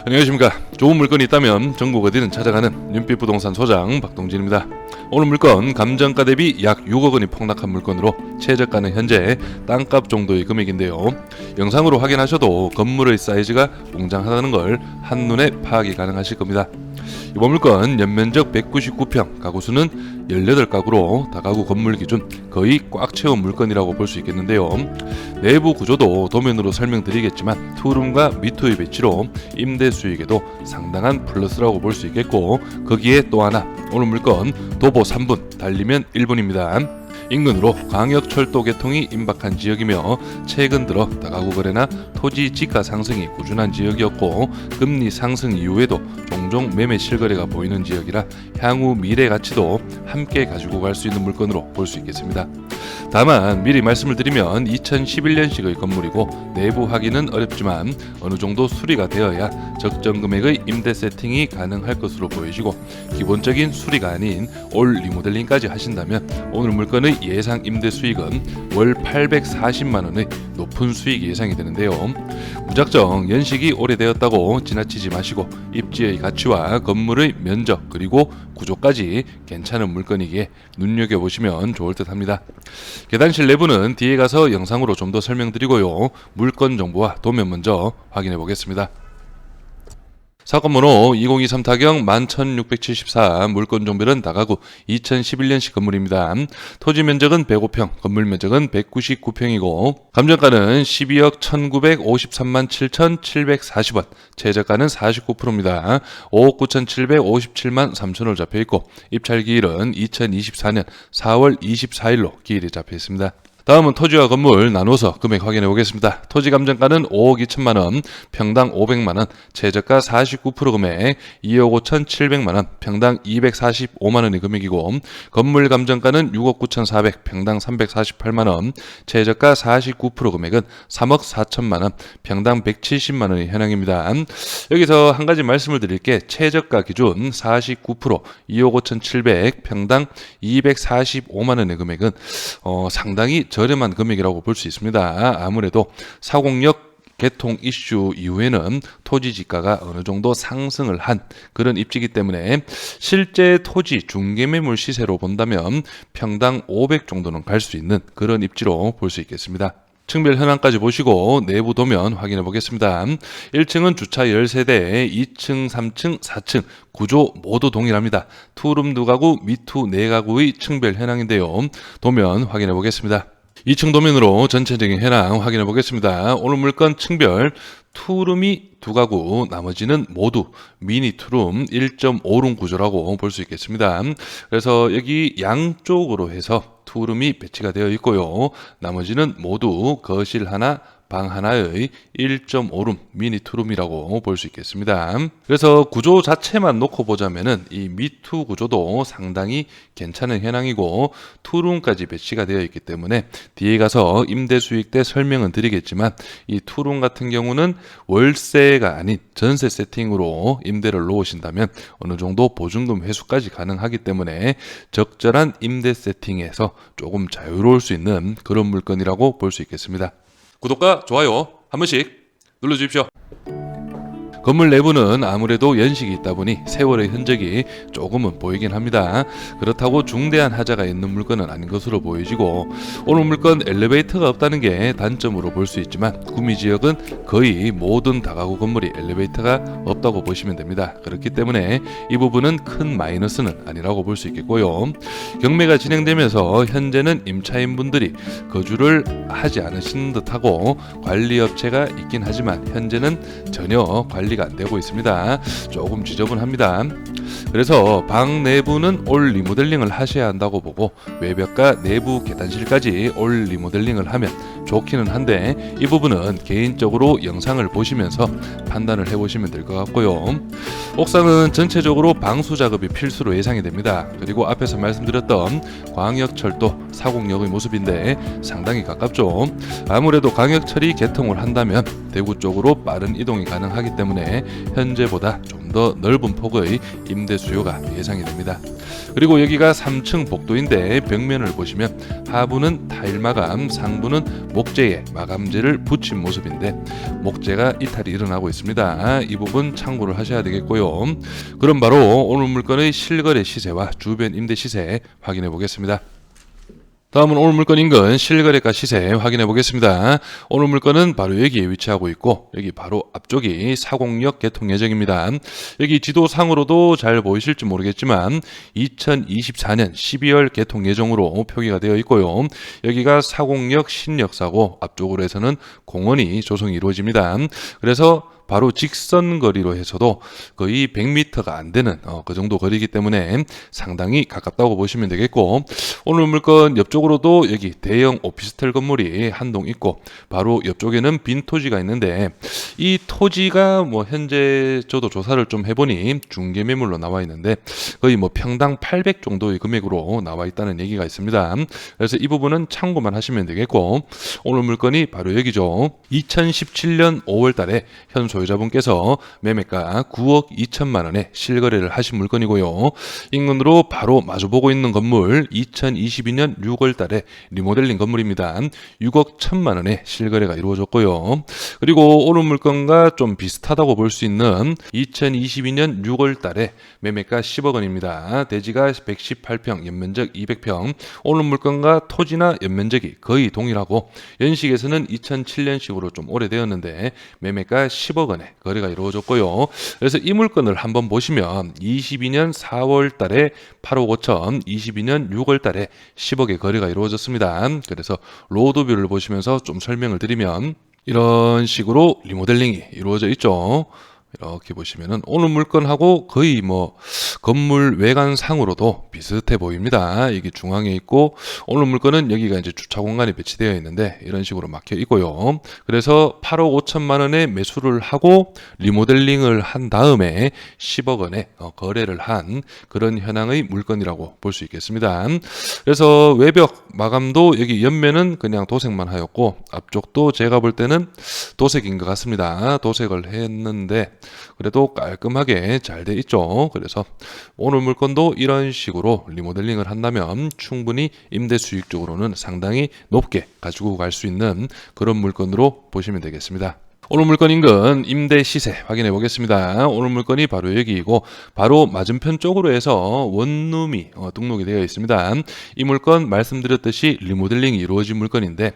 안녕하십니까. 좋은 물건이 있다면 전국 어디든 찾아가는 윤빛부동산 소장 박동진입니다. 오늘 물건 감정가 대비 약 6억 원이 폭락한 물건으로 최저가는 현재 땅값 정도의 금액인데요. 영상으로 확인하셔도 건물의 사이즈가 웅장하다는 걸 한눈에 파악이 가능하실 겁니다. 이번 물건 연면적 199평, 가구수는 18가구로 다가구 건물 기준 거의 꽉 채운 물건이라고 볼 수 있겠는데요. 내부 구조도 도면으로 설명드리겠지만 투룸과 미투의 배치로 임대 수익에도 상당한 플러스라고 볼 수 있겠고, 거기에 또 하나 오늘 물건 도보 3분 달리면 1분입니다. 인근으로 광역철도 개통이 임박한 지역이며 최근 들어 다가구 거래나 토지 지가 상승이 꾸준한 지역이었고, 금리 상승 이후에도 종종 매매 실거래가 보이는 지역이라 향후 미래 가치도 함께 가지고 갈 수 있는 물건으로 볼 수 있겠습니다. 다만 미리 말씀을 드리면 2011년식의 건물이고 내부 확인은 어렵지만 어느 정도 수리가 되어야 적정 금액의 임대 세팅이 가능할 것으로 보여지고, 기본적인 수리가 아닌 올 리모델링까지 하신다면 오늘 물건의 예상 임대 수익은 월 840만원의 높은 수익이 예상이 되는데요. 무작정 연식이 오래되었다고 지나치지 마시고 입지의 가치와 건물의 면적 그리고 구조까지 괜찮은 물건이기에 눈여겨보시면 좋을 듯 합니다. 계단실 내부는 뒤에 가서 영상으로 좀 더 설명드리고요. 물건 정보와 도면 먼저 확인해 보겠습니다. 사건번호 2023 타경 11674, 물건 종별은 다가구 2011년식 건물입니다. 토지 면적은 105평, 건물 면적은 199평이고 감정가는 12억 1953만 7,740원, 최저가는 49%입니다. 5억 9,757만 3천원 잡혀있고 입찰기일은 2024년 4월 24일로 기일이 잡혀있습니다. 다음은 토지와 건물 나눠서 금액 확인해 보겠습니다. 토지 감정가는 5억 2천만원, 평당 500만원, 최저가 49% 금액 2억 5천7백만원, 평당 245만원의 금액이고, 건물 감정가는 6억 9천4백, 평당 348만원, 최저가 49% 금액은 3억 4천만원, 평당 170만원의 현황입니다. 여기서 한 가지 말씀을 드릴게, 최저가 기준 49%, 2억 5천7백, 평당 245만원의 금액은 상당히 저렴한 금액이라고 볼 수 있습니다. 아무래도 사공역 개통 이슈 이후에는 토지 지가가 어느 정도 상승을 한 그런 입지이기 때문에 실제 토지 중개매물 시세로 본다면 평당 500 정도는 갈 수 있는 그런 입지로 볼 수 있겠습니다. 층별 현황까지 보시고 내부 도면 확인해 보겠습니다. 1층은 주차 13대, 2층, 3층, 4층 구조 모두 동일합니다. 투룸 2가구, 미투 4가구의 층별 현황인데요. 도면 확인해 보겠습니다. 2층 도면으로 전체적인 현황 확인해 보겠습니다. 오늘 물건 층별 투룸이 2가구, 나머지는 모두 미니 투룸 1.5룸 구조라고 볼 수 있겠습니다. 그래서 여기 양쪽으로 해서 투룸이 배치가 되어 있고요. 나머지는 모두 거실 하나, 방 하나의 1.5룸 미니 투룸이라고 볼 수 있겠습니다. 그래서 구조 자체만 놓고 보자면은 이 미투 구조도 상당히 괜찮은 현황이고 투룸까지 배치가 되어 있기 때문에 뒤에 가서 임대 수익 때 설명은 드리겠지만 이 투룸 같은 경우는 월세가 아닌 전세 세팅으로 임대를 놓으신다면 어느 정도 보증금 회수까지 가능하기 때문에 적절한 임대 세팅에서 조금 자유로울 수 있는 그런 물건이라고 볼 수 있겠습니다. 구독과 좋아요 한 번씩 눌러주십시오. 건물 내부는 아무래도 연식이 있다 보니 세월의 흔적이 조금은 보이긴 합니다. 그렇다고 중대한 하자가 있는 물건은 아닌 것으로 보여지고, 오늘 물건 엘리베이터가 없다는 게 단점으로 볼 수 있지만 구미지역은 거의 모든 다가구 건물이 엘리베이터가 없다고 보시면 됩니다. 그렇기 때문에 이 부분은 큰 마이너스는 아니라고 볼 수 있겠고요. 경매가 진행되면서 현재는 임차인분들이 거주를 하지 않으시는 듯하고 관리업체가 있긴 하지만 현재는 전혀 관리가 안 되고 있습니다. 조금 지저분합니다. 그래서 방 내부는 올 리모델링을 하셔야 한다고 보고 외벽과 내부 계단실까지 올 리모델링을 하면 좋기는 한데 이 부분은 개인적으로 영상을 보시면서 판단을 해보시면 될 것 같고요. 옥상은 전체적으로 방수 작업이 필수로 예상이 됩니다. 그리고 앞에서 말씀드렸던 광역철도 사공역의 모습인데 상당히 가깝죠. 아무래도 광역철이 개통을 한다면 대구 쪽으로 빠른 이동이 가능하기 때문에 현재보다 좀 더 넓은 폭의 임대 수요가 예상이 됩니다. 그리고 여기가 3층 복도인데 벽면을 보시면 하부는 타일 마감, 상부는 목재에 마감재를 붙인 모습인데 목재가 이탈이 일어나고 있습니다. 이 부분 참고를 하셔야 되겠고요. 그럼 바로 오늘 물건의 실거래 시세와 주변 임대 시세 확인해 보겠습니다. 다음은 오늘 물건 인근 실거래가 시세 확인해 보겠습니다. 오늘 물건은 바로 여기에 위치하고 있고 여기 바로 앞쪽이 사곡역 개통 예정입니다. 여기 지도상으로도 잘 보이실지 모르겠지만 2024년 12월 개통 예정으로 표기가 되어 있고요. 여기가 사곡역 신역사고 앞쪽으로 해서는 공원이 조성이 이루어집니다. 그래서 바로 직선 거리로 해서도 거의 100m가 안 되는 그 정도 거리이기 때문에 상당히 가깝다고 보시면 되겠고, 오늘 물건 옆쪽으로도 여기 대형 오피스텔 건물이 한 동 있고 바로 옆쪽에는 빈 토지가 있는데 이 토지가 뭐 현재 저도 조사를 좀 해보니 중개 매물로 나와 있는데 거의 뭐 평당 800 정도의 금액으로 나와 있다는 얘기가 있습니다. 그래서 이 부분은 참고만 하시면 되겠고, 오늘 물건이 바로 여기죠. 2017년 5월 달에 현 소유자분께서 매매가 9억 2천만 원에 실거래를 하신 물건이고요. 인근으로 바로 마주보고 있는 건물 2022년 6월 달에 리모델링 건물입니다. 6억 1천만 원에 실거래가 이루어졌고요. 그리고 오늘 물건과 좀 비슷하다고 볼 수 있는 2022년 6월 달에 매매가 10억 원입니다. 대지가 118평, 연면적 200평. 오늘 물건과 토지나 연면적이 거의 동일하고 연식에서는 2007년식으로 좀 오래되었는데 매매가 10억 원에 거래가 이루어졌고요. 그래서 이 물건을 한번 보시면 22년 4월 달에 8억 5천, 22년 6월 달에 10억의 거래가 이루어졌습니다. 그래서 로드뷰를 보시면서 좀 설명을 드리면 이런 식으로 리모델링이 이루어져 있죠. 이렇게 보시면은 오늘 물건하고 거의 뭐 건물 외관상으로도 비슷해 보입니다. 이게 중앙에 있고 오늘 물건은 여기가 이제 주차 공간이 배치되어 있는데 이런 식으로 막혀 있고요. 그래서 8억 5천만 원에 매수를 하고 리모델링을 한 다음에 10억 원에 거래를 한 그런 현황의 물건이라고 볼 수 있겠습니다. 그래서 외벽 마감도 여기 옆면은 그냥 도색만 하였고 앞쪽도 제가 볼 때는 도색인 것 같습니다. 도색을 했는데 그래도 깔끔하게 잘 돼 있죠. 그래서 오늘 물건도 이런 식으로 리모델링을 한다면 충분히 임대 수익적으로는 상당히 높게 가지고 갈 수 있는 그런 물건으로 보시면 되겠습니다. 오늘 물건 인근 임대 시세 확인해 보겠습니다. 오늘 물건이 바로 여기이고 바로 맞은편 쪽으로 해서 원룸이 등록이 되어 있습니다. 이 물건 말씀드렸듯이 리모델링이 이루어진 물건인데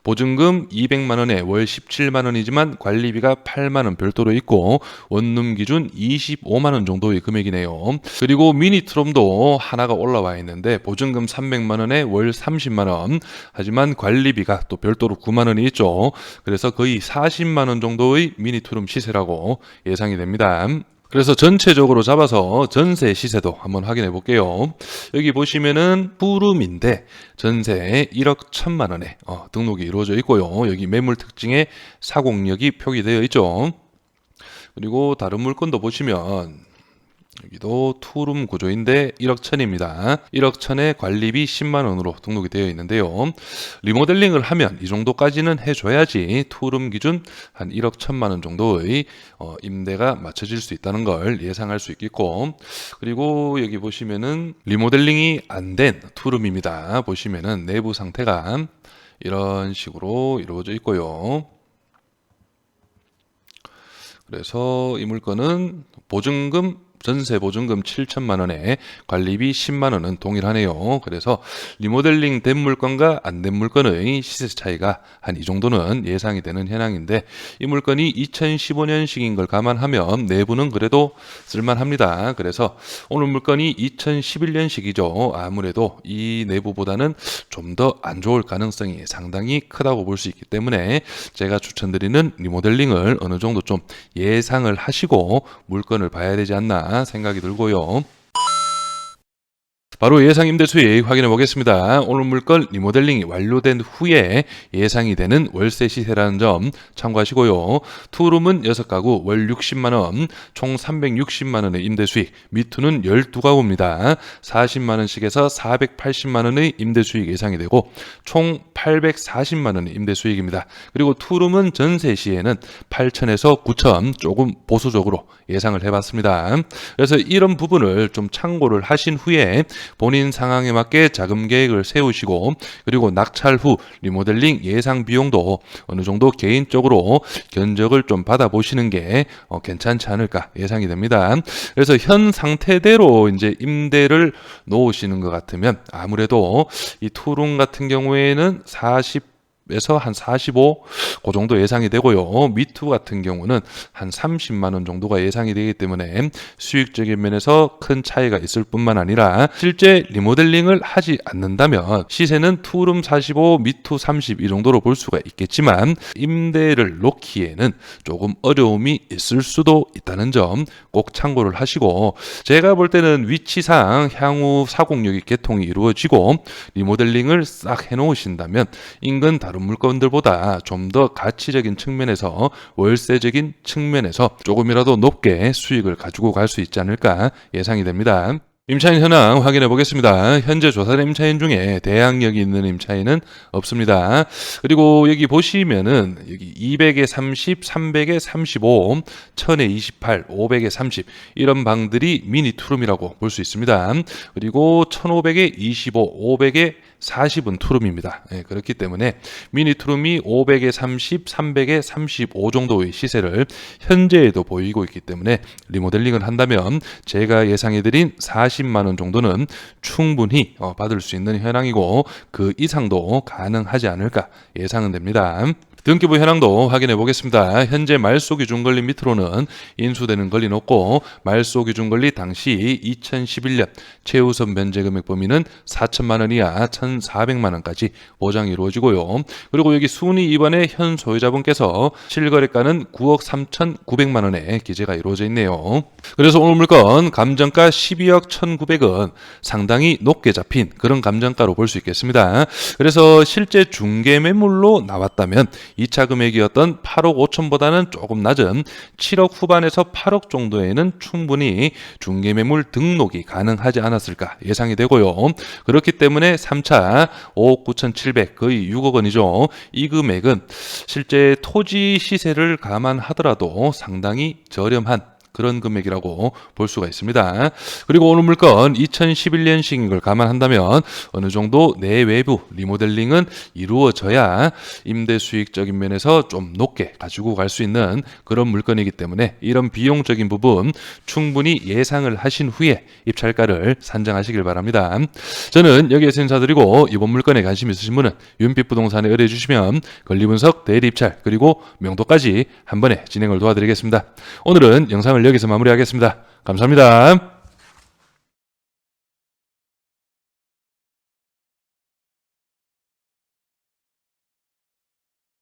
보증금 200만 원에 월 17만 원이지만 관리비가 8만 원 별도로 있고 원룸 기준 25만 원 정도의 금액이네요. 그리고 미니 트롬도 하나가 올라와 있는데 보증금 300만 원에 월 30만 원, 하지만 관리비가 또 별도로 9만 원이 있죠. 그래서 거의 40만 원 정도의 미니 트롬 시세라고 예상이 됩니다. 그래서 전체적으로 잡아서 전세 시세도 한번 확인해 볼게요. 여기 보시면은 푸름인데 전세 1억 1천만 원에 등록이 이루어져 있고요. 여기 매물 특징에 사곡역이 표기되어 있죠. 그리고 다른 물건도 보시면 여기도 투룸 구조인데 1억 1천입니다. 1억 1천에 관리비 10만 원으로 등록이 되어 있는데요. 리모델링을 하면 이 정도까지는 해줘야지 투룸 기준 한 1억 1천만 원 정도의 임대가 맞춰질 수 있다는 걸 예상할 수 있겠고, 그리고 여기 보시면은 리모델링이 안 된 투룸입니다. 보시면은 내부 상태가 이런 식으로 이루어져 있고요. 그래서 이 물건은 보증금 전세 보증금 7천만 원에 관리비 10만 원은 동일하네요. 그래서 리모델링 된 물건과 안 된 물건의 시세 차이가 한 이 정도는 예상이 되는 현황인데 이 물건이 2015년식인 걸 감안하면 내부는 그래도 쓸만합니다. 그래서 오늘 물건이 2011년식이죠. 아무래도 이 내부보다는 좀 더 안 좋을 가능성이 상당히 크다고 볼 수 있기 때문에 제가 추천드리는 리모델링을 어느 정도 좀 예상을 하시고 물건을 봐야 되지 않나 생각이 들고요. 바로 예상 임대 수익 확인해 보겠습니다. 오늘 물건 리모델링이 완료된 후에 예상이 되는 월세 시세라는 점 참고하시고요. 투룸은 6가구 월 60만원, 총 360만원의 임대 수익, 미투는 12가구입니다. 40만원씩에서 480만원의 임대 수익 예상이 되고 총 840만원의 임대 수익입니다. 그리고 투룸은 전세 시에는 8천에서 9천 조금 보수적으로 예상을 해봤습니다. 그래서 이런 부분을 좀 참고를 하신 후에 본인 상황에 맞게 자금 계획을 세우시고 그리고 낙찰 후 리모델링 예상 비용도 어느 정도 개인적으로 견적을 좀 받아보시는 게 괜찮지 않을까 예상이 됩니다. 그래서 현 상태대로 이제 임대를 놓으시는 것 같으면 아무래도 이 투룸 같은 경우에는 40에서 한 45, 그 정도 예상이 되고요. 미투 같은 경우는 한 30만 원 정도가 예상이 되기 때문에 수익적인 면에서 큰 차이가 있을 뿐만 아니라 실제 리모델링을 하지 않는다면 시세는 투룸 45, 미투 30 이 정도로 볼 수가 있겠지만 임대를 놓기에는 조금 어려움이 있을 수도 있다는 점 꼭 참고를 하시고, 제가 볼 때는 위치상 향후 406이 개통이 이루어지고 리모델링을 싹 해놓으신다면 인근 다른 물건들보다 좀 더 가치적인 측면에서 월세적인 측면에서 조금이라도 높게 수익을 가지고 갈 수 있지 않을까 예상이 됩니다. 임차인 현황 확인해 보겠습니다. 현재 조사된 임차인 중에 대항력이 있는 임차인은 없습니다. 그리고 여기 보시면은 여기 200에 30, 300에 35, 1000에 28, 500에 30 이런 방들이 미니 투룸이라고 볼 수 있습니다. 그리고 1500에 25, 500에 40은 투룸입니다. 그렇기 때문에 미니 투룸이 500에 30, 300에 35 정도의 시세를 현재에도 보이고 있기 때문에 리모델링을 한다면 제가 예상해드린 40만 원 정도는 충분히 받을 수 있는 현황이고 그 이상도 가능하지 않을까 예상은 됩니다. 등기부 현황도 확인해 보겠습니다. 현재 말소 기준 권리 밑으로는 인수되는 권리는 없고 말소 기준 권리 당시 2011년 최우선 변제 금액 범위는 4천만 원 이하 1,400만 원까지 보장이 이루어지고요. 그리고 여기 순위 2번에 현 소유자분께서 실거래가는 9억 3,900만 원에 기재가 이루어져 있네요. 그래서 오늘 물건 감정가 12억 1,900원 상당히 높게 잡힌 그런 감정가로 볼 수 있겠습니다. 그래서 실제 중개 매물로 나왔다면 2차 금액이었던 8억 5천보다는 조금 낮은 7억 후반에서 8억 정도에는 충분히 중개매물 등록이 가능하지 않았을까 예상이 되고요. 그렇기 때문에 3차 5억 9,700 거의 6억 원이죠. 이 금액은 실제 토지 시세를 감안하더라도 상당히 저렴한 그런 금액이라고 볼 수가 있습니다. 그리고 오늘 물건 2011년식인 걸 감안한다면 어느 정도 내외부 리모델링은 이루어져야 임대 수익적인 면에서 좀 높게 가지고 갈 수 있는 그런 물건이기 때문에 이런 비용적인 부분 충분히 예상을 하신 후에 입찰가를 산정하시길 바랍니다. 저는 여기에서 인사드리고 이번 물건에 관심 있으신 분은 윤빛부동산에 의뢰해 주시면 권리분석, 대리입찰 그리고 명도까지 한 번에 진행을 도와드리겠습니다. 오늘은 영상을 여기서 마무리하겠습니다. 감사합니다.